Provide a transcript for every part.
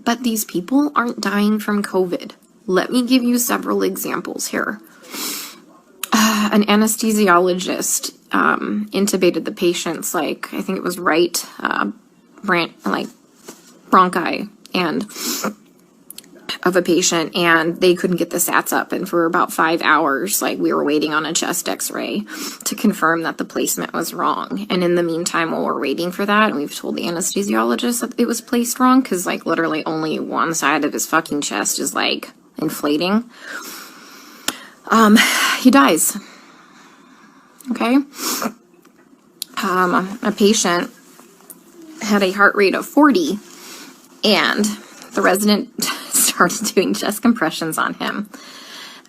But these people aren't dying from COVID. Let me give you several examples here. An anesthesiologist intubated the patient's, like, I think it was right bronchi and of a patient, and they couldn't get the sats up, and for about 5 hours, like, we were waiting on a chest x-ray to confirm that the placement was wrong. And in the meantime, while we're waiting for that, and we've told the anesthesiologist that it was placed wrong, because, like, literally only one side of his fucking chest is, like, inflating, he dies. Okay? A patient had a heart rate of 40, and the resident started doing chest compressions on him,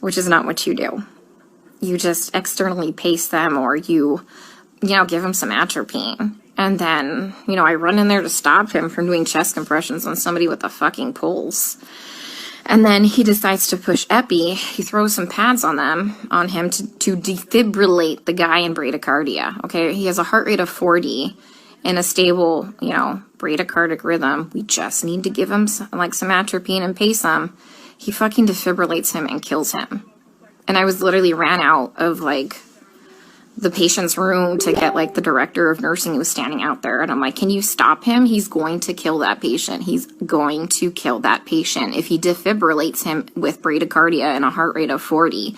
which is not what you do. You just externally pace them, or you give him some atropine. And then, I run in there to stop him from doing chest compressions on somebody with a fucking pulse. And then he decides to push epi. He throws some pads on him to defibrillate the guy in bradycardia. Okay, he has a heart rate of 40 and a stable, bradycardic rhythm. We just need to give him some atropine and pace him. He fucking defibrillates him and kills him. And I was literally ran out of the patient's room to get the director of nursing who was standing out there. And I'm like, can you stop him? He's going to kill that patient. He's going to kill that patient if he defibrillates him with bradycardia and a heart rate of 40.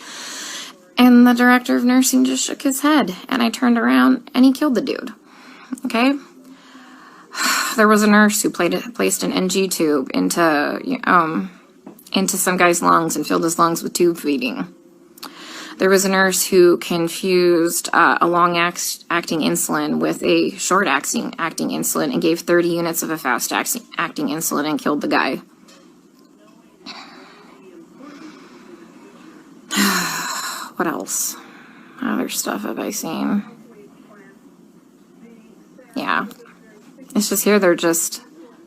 And the director of nursing just shook his head. And I turned around and he killed the dude. Okay? There was a nurse who placed an NG tube into some guy's lungs and filled his lungs with tube feeding. There was a nurse who confused a long-acting insulin with a short-acting insulin and gave 30 units of a fast-acting insulin and killed the guy. What else? Other stuff have I seen? Yeah. It's just here they're just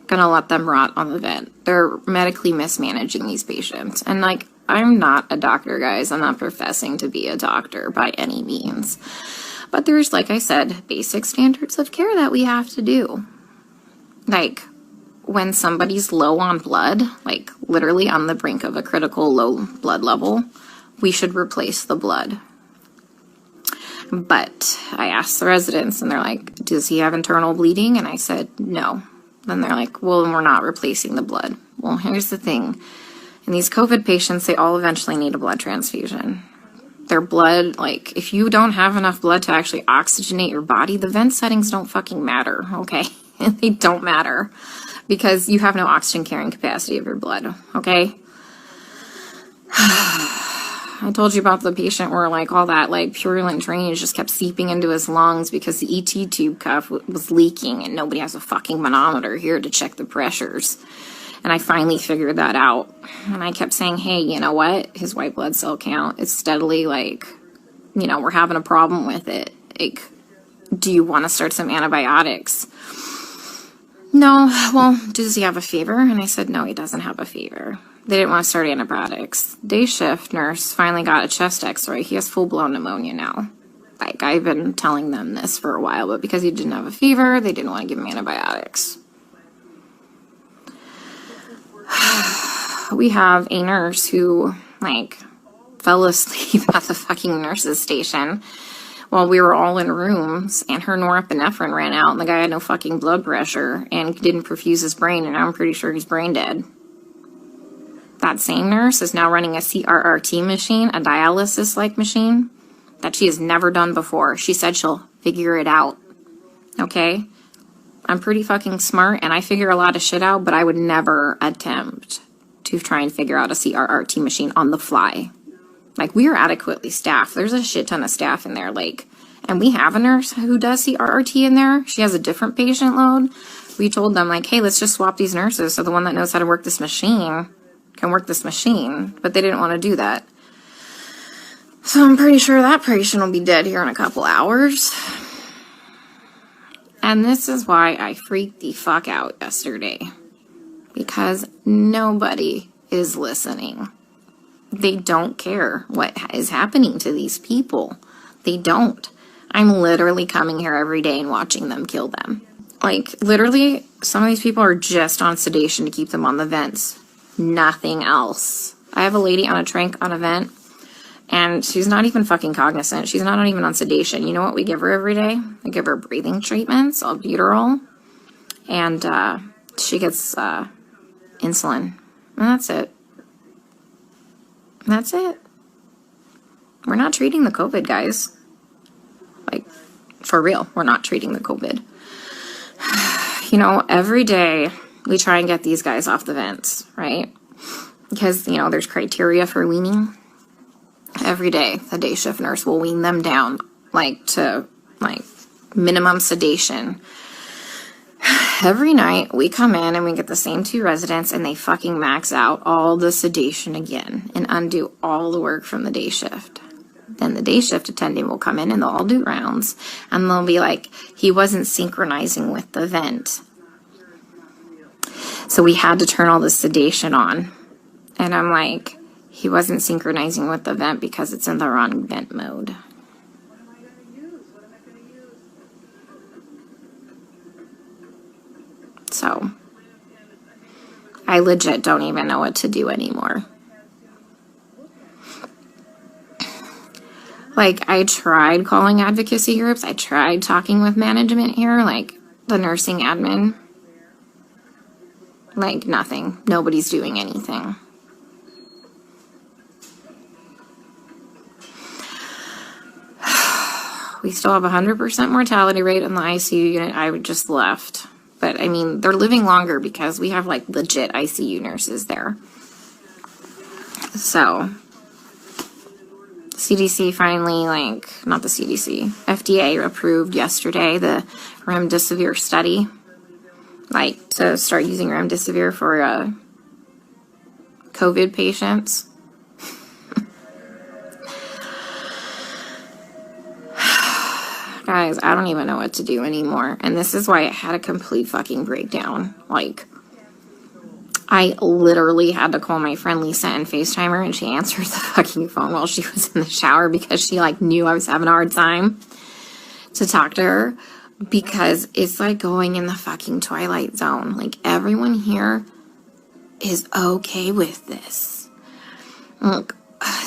gonna let them rot on the vent. They're medically mismanaging these patients. And I'm not a doctor, guys. I'm not professing to be a doctor by any means. But there's, like I said, basic standards of care that we have to do. When somebody's low on blood, literally on the brink of a critical low blood level, we should replace the blood. But I asked the residents, and they're like, does he have internal bleeding? And I said, no. Then they're like, well, then we're not replacing the blood. Well, here's the thing. In these COVID patients, they all eventually need a blood transfusion. Their blood, if you don't have enough blood to actually oxygenate your body, the vent settings don't fucking matter, okay? They don't matter because you have no oxygen carrying capacity of your blood, okay? I told you about the patient where all that purulent drainage just kept seeping into his lungs because the ET tube cuff was leaking and nobody has a fucking manometer here to check the pressures. And I finally figured that out. And I kept saying, hey, you know what? His white blood cell count is steadily we're having a problem with it. Do you want to start some antibiotics? No. Well, does he have a fever? And I said, no, he doesn't have a fever. They didn't want to start antibiotics. Day shift nurse finally got a chest x-ray. He has full-blown pneumonia now. I've been telling them this for a while, but because he didn't have a fever, they didn't want to give him antibiotics. We have a nurse who, fell asleep at the fucking nurse's station while we were all in rooms, and her norepinephrine ran out, and the guy had no fucking blood pressure and didn't perfuse his brain, and I'm pretty sure he's brain dead. That same nurse is now running a CRRT machine, a dialysis-like machine, that she has never done before. She said she'll figure it out. Okay? I'm pretty fucking smart, and I figure a lot of shit out, but I would never attempt to try and figure out a CRRT machine on the fly. We are adequately staffed. There's a shit ton of staff in there, and we have a nurse who does CRRT in there. She has a different patient load. We told them, hey, let's just swap these nurses so the one that knows how to work this machine can work this machine, but they didn't want to do that. So I'm pretty sure that patient will be dead here in a couple hours. And this is why I freaked the fuck out yesterday. Because nobody is listening. They don't care what is happening to these people. They don't. I'm literally coming here every day and watching them kill them. Like, literally, some of these people are just on sedation to keep them on the vents. Nothing else. I have a lady on a tranq on a vent, and she's not even fucking cognizant. She's not even on sedation. You know what we give her every day? We give her breathing treatments, albuterol, and she gets insulin. And that's it. That's it. We're not treating the COVID, guys. Like, for real, we're not treating the COVID. You know, every day we try and get these guys off the vents, right? Because, you know, there's criteria for weaning. Every day, the day shift nurse will wean them down, like, to, like, minimum sedation. Every night, we come in and we get the same 2 residents, and they fucking max out all the sedation again and undo all the work from the day shift. Then the day shift attendant will come in and they'll all do rounds, and they'll be like, he wasn't synchronizing with the vent. So we had to turn all the sedation on. And I'm like, he wasn't synchronizing with the vent because it's in the wrong vent mode. So, I legit don't even know what to do anymore. Like, I tried calling advocacy groups. I tried talking with management here, like the nursing admin. Like, nothing. Nobody's doing anything. We still have 100% mortality rate in the ICU unit. I just left. But, I mean, they're living longer because we have, like, legit ICU nurses there. So, CDC finally, like, not the CDC, FDA approved yesterday the remdesivir study. Like, to start using remdesivir for COVID patients. Guys, I don't even know what to do anymore. And this is why it had a complete fucking breakdown. Like, I literally had to call my friend Lisa and FaceTime her, and she answered the fucking phone while she was in the shower because she, like, knew I was having a hard time to talk to her. Because it's like going in the fucking Twilight Zone. Like, everyone here is okay with this. Look,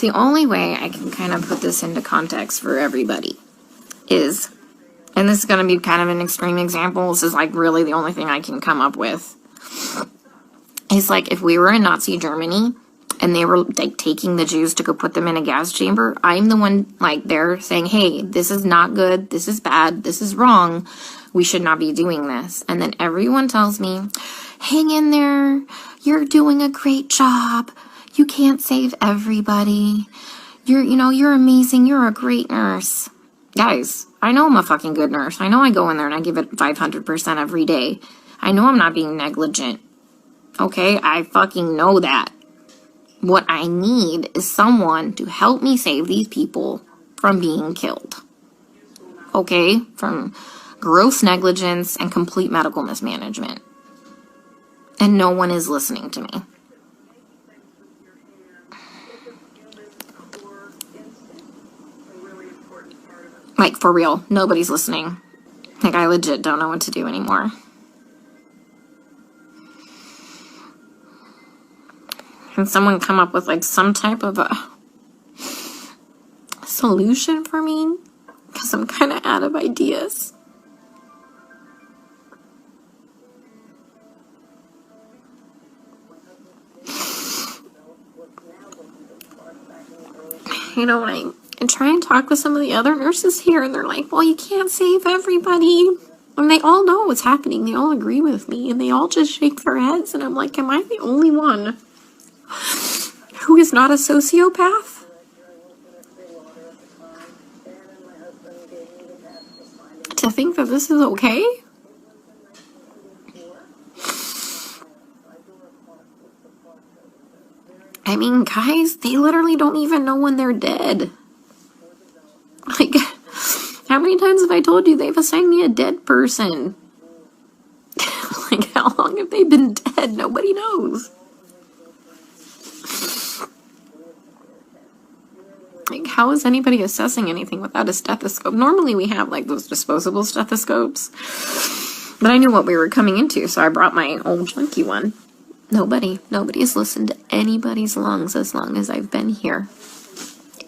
the only way I can kind of put this into context for everybody is, and this is going to be kind of an extreme example, this is like really the only thing I can come up with, is like if we were in Nazi Germany and they were like taking the Jews to go put them in a gas chamber, I'm the one like there saying, hey, this is not good, this is bad, this is wrong, we should not be doing this. And then everyone tells me, hang in there, you're doing a great job, you can't save everybody, you're amazing, you're a great nurse. Guys, I know I'm a fucking good nurse. I know I go in there and I give it 500% every day. I know I'm not being negligent. Okay, I fucking know that. What I need is someone to help me save these people from being killed. Okay, from gross negligence and complete medical mismanagement. And no one is listening to me. Like, for real, nobody's listening. Like, I legit don't know what to do anymore. Can someone come up with, like, some type of a solution for me? Because I'm kind of out of ideas. You know, when I try and talk with some of the other nurses here, and they're like, well, you can't save everybody. And they all know what's happening. They all agree with me, and they all just shake their heads. And I'm like, am I the only one who is not a sociopath? To think that this is okay? I mean, guys, they literally don't even know when they're dead. Like, how many times have I told you they've assigned me a dead person? Like, how long have they been dead? Nobody knows. Like, how is anybody assessing anything without a stethoscope? Normally we have, like, those disposable stethoscopes. But I knew what we were coming into, so I brought my old junky one. Nobody has listened to anybody's lungs as long as I've been here.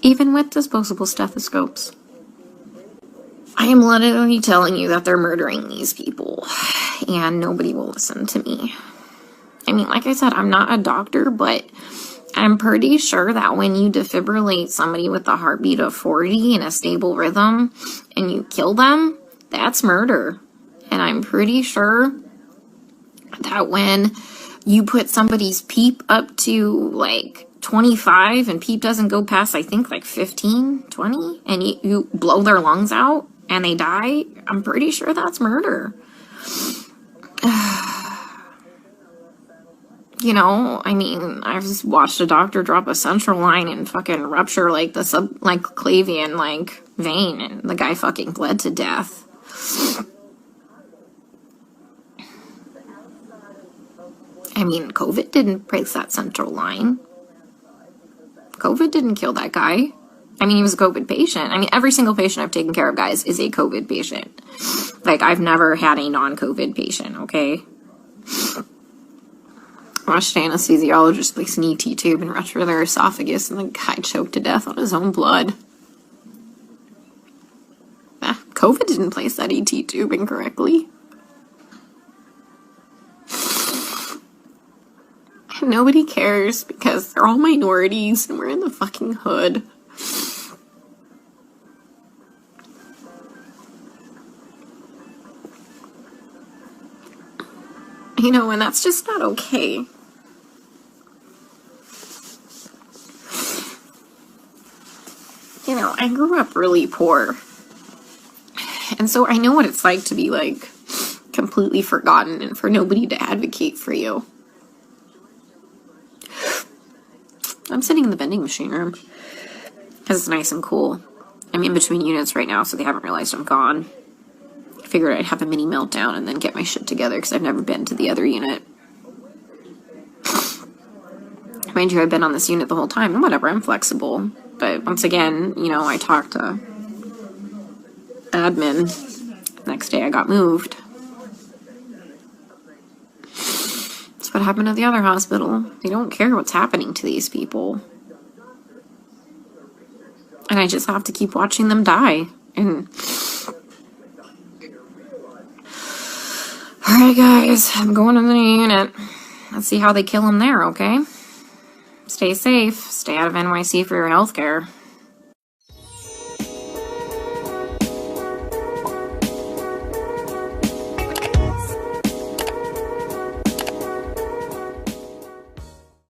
Even with disposable stethoscopes. I am literally telling you that they're murdering these people, and nobody will listen to me. I mean, like I said, I'm not a doctor, but I'm pretty sure that when you defibrillate somebody with a heartbeat of 40 in a stable rhythm, and you kill them, that's murder. And I'm pretty sure that when you put somebody's PEEP up to like 25 and PEEP doesn't go past, I think, like 15, 20, and you blow their lungs out and they die, I'm pretty sure that's murder. You know, I mean, I've just watched a doctor drop a central line and fucking rupture like the subclavian like vein, and the guy fucking bled to death. I mean, COVID didn't break that central line. COVID didn't kill that guy. I mean, he was a COVID patient. I mean, every single patient I've taken care of, guys, is a COVID patient. Like, I've never had a non-COVID patient, okay? I watched an anesthesiologist place an ET tube and rupture their esophagus, and the guy choked to death on his own blood. COVID didn't place that ET tube incorrectly. Nobody cares because they're all minorities and we're in the fucking hood. You know, and that's just not okay. You know, I grew up really poor. And so I know what it's like to be, like, completely forgotten and for nobody to advocate for you. I'm sitting in the vending machine room because it's nice and cool. I'm in between units right now, so they haven't realized I'm gone. I figured I'd have a mini meltdown and then get my shit together because I've never been to the other unit. Mind you, I've been on this unit the whole time, and whatever, I'm flexible. But once again, you know, I talked to admin. Next day I got moved. That's what happened to the other hospital. They don't care what's happening to these people. And I just have to keep watching them die. And alright guys, I'm going to the new unit. Let's see how they kill them there, okay? Stay safe. Stay out of NYC for your healthcare.